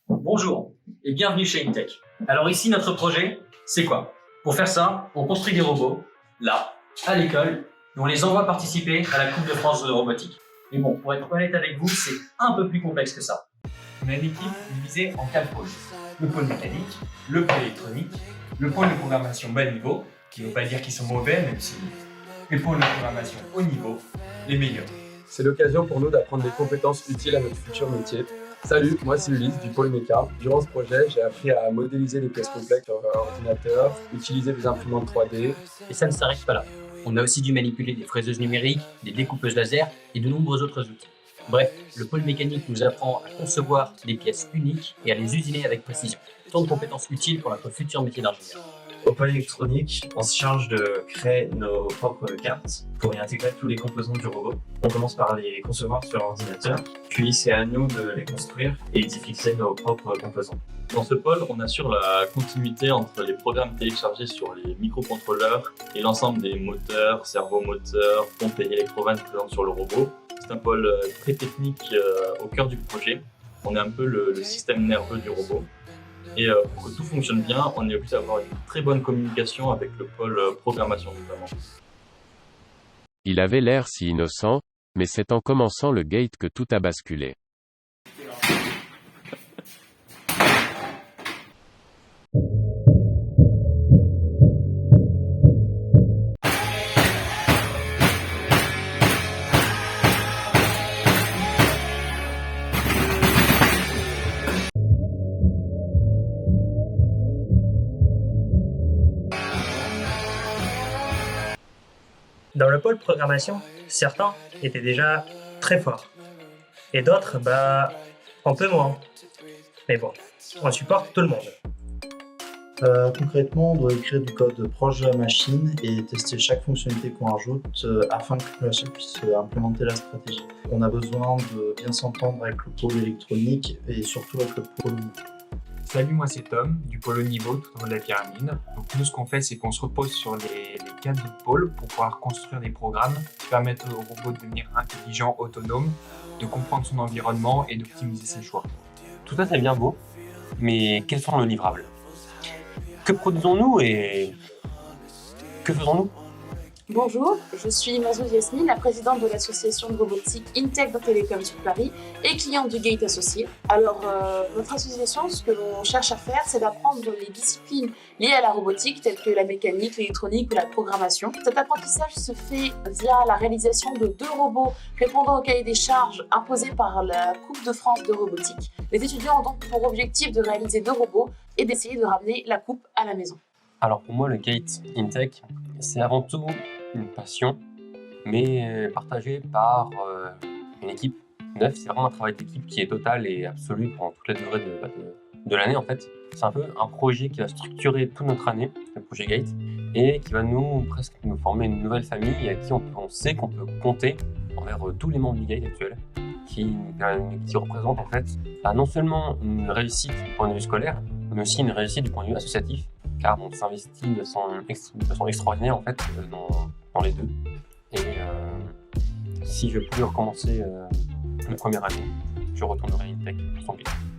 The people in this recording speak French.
Bonjour et bienvenue chez Intech. Alors ici, notre projet, c'est quoi? Pour faire ça, on construit des robots, là, à l'école, et on les envoie participer à la Coupe de France de robotique. Mais bon, pour être honnête avec vous, c'est un peu plus complexe que ça. On a une équipe divisée en 4 pôles. Le pôle mécanique, le pôle électronique, le pôle de programmation bas niveau, qui ne veut pas dire qu'ils sont mauvais, même si les pôles de programmation haut niveau, les meilleurs. C'est l'occasion pour nous d'apprendre des compétences utiles à notre futur métier. Salut, moi c'est Ulysse du pôle méca. Durant ce projet, j'ai appris à modéliser des pièces complexes sur ordinateur, utiliser des imprimantes 3D. Et ça ne s'arrête pas là. On a aussi dû manipuler des fraiseuses numériques, des découpeuses laser et de nombreux autres outils. Bref, le pôle mécanique nous apprend à concevoir des pièces uniques et à les usiner avec précision. Tant de compétences utiles pour notre futur métier d'ingénieur. Au pôle électronique, on se charge de créer nos propres cartes pour y intégrer tous les composants du robot. On commence par les concevoir sur l'ordinateur, puis c'est à nous de les construire et d'y fixer nos propres composants. Dans ce pôle, on assure la continuité entre les programmes téléchargés sur les microcontrôleurs et l'ensemble des moteurs, servomoteurs, pompes et électrovannes présentes sur le robot. C'est un pôle très technique au cœur du projet. On est un peu le système nerveux du robot. Et pour que tout fonctionne bien, on est obligé d'avoir une très bonne communication avec le pôle programmation notamment. Il avait l'air si innocent, mais c'est en commençant le gate que tout a basculé. Dans le pôle programmation, certains étaient déjà très forts. Et d'autres, un peu moins. Mais bon, on supporte tout le monde. Concrètement, on doit écrire du code proche de la machine et tester chaque fonctionnalité qu'on rajoute afin que la machine puisse implémenter la stratégie. On a besoin de bien s'entendre avec le pôle électronique et surtout avec le pôle. Salut, moi c'est Tom, du pôle haut niveau tout en haut de la pyramide. Donc nous, ce qu'on fait, c'est qu'on se repose sur les 4 autres pôles pour pouvoir construire des programmes qui permettent au robot de devenir intelligent, autonome, de comprendre son environnement et d'optimiser ses choix. Tout ça c'est bien beau, mais quels sont nos livrables? Que produisons-nous et que faisons-nous? Bonjour, je suis Mazouz Yasmine, la présidente de l'association de robotique Intech dans Télécom sur Paris et cliente du Gate Associé. Alors, notre association, ce que l'on cherche à faire, c'est d'apprendre les disciplines liées à la robotique, telles que la mécanique, l'électronique ou la programmation. Cet apprentissage se fait via la réalisation de 2 robots répondant au cahier des charges imposé par la Coupe de France de robotique. Les étudiants ont donc pour objectif de réaliser 2 robots et d'essayer de ramener la coupe à la maison. Alors pour moi, le Gate Intech, c'est avant tout une passion, mais partagée par une équipe neuve. C'est vraiment un travail d'équipe qui est total et absolu pendant toute la durée de l'année en fait. C'est un peu un projet qui va structurer toute notre année, le projet Gate, et qui va nous former une nouvelle famille et à qui on sait qu'on peut compter envers tous les membres du Gate actuel, qui représentent en fait non seulement une réussite du point de vue scolaire, mais aussi une réussite du point de vue associatif, car on s'investit de façon extraordinaire en fait dans les deux. Et si je pouvais recommencer la première année, je retournerai à Intech pour son but.